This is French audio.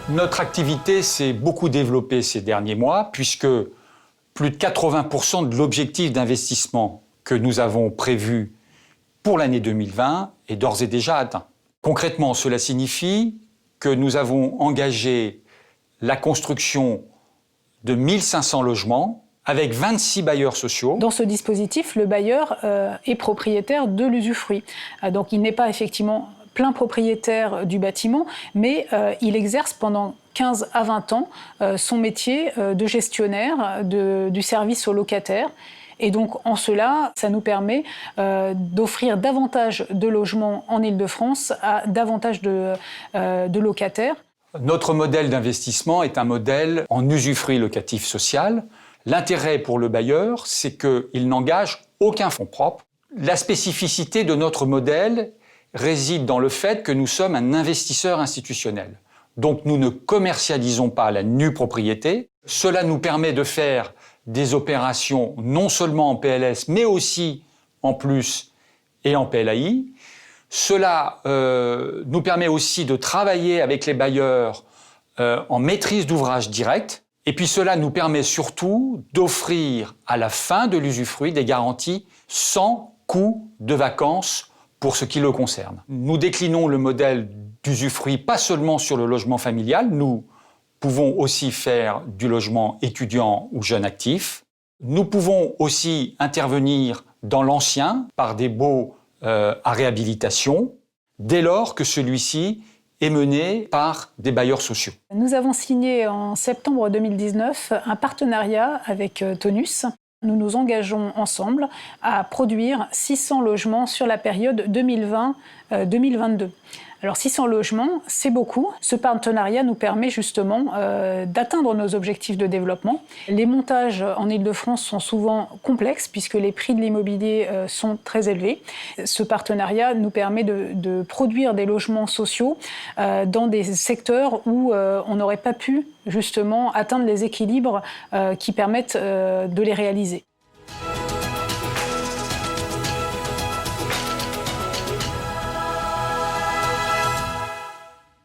Notre activité s'est beaucoup développée ces derniers mois puisque plus de 80% de l'objectif d'investissement que nous avons prévu pour l'année 2020 est d'ores et déjà atteint. Concrètement, cela signifie que nous avons engagé la construction de 1500 logements avec 26 bailleurs sociaux. Dans ce dispositif, le bailleur est propriétaire de l'usufruit. Donc il n'est pas effectivement plein propriétaire du bâtiment, mais il exerce pendant 15 à 20 ans son métier de gestionnaire du service aux locataires. Et donc, en cela, ça nous permet d'offrir davantage de logements en Île-de-France à davantage de locataires. Notre modèle d'investissement est un modèle en usufruit locatif social. L'intérêt pour le bailleur, c'est qu'il n'engage aucun fonds propre. La spécificité de notre modèle réside dans le fait que nous sommes un investisseur institutionnel. Donc, nous ne commercialisons pas la nue propriété. Cela nous permet de faire des opérations non seulement en PLS, mais aussi en plus et en PLAI. Cela nous permet aussi de travailler avec les bailleurs en maîtrise d'ouvrage direct. Et puis cela nous permet surtout d'offrir à la fin de l'usufruit des garanties sans coût de vacances pour ce qui le concerne. Nous déclinons le modèle d'usufruit pas seulement sur le logement familial, nous pouvons aussi faire du logement étudiant ou jeune actif. Nous pouvons aussi intervenir dans l'ancien par des baux à réhabilitation, dès lors que celui-ci est mené par des bailleurs sociaux. Nous avons signé en septembre 2019 un partenariat avec Tonus. Nous nous engageons ensemble à produire 600 logements sur la période 2020-2022. Alors 600 logements, c'est beaucoup. Ce partenariat nous permet justement d'atteindre nos objectifs de développement. Les montages en Île-de-France sont souvent complexes puisque les prix de l'immobilier sont très élevés. Ce partenariat nous permet de produire des logements sociaux dans des secteurs où on n'aurait pas pu justement atteindre les équilibres qui permettent de les réaliser.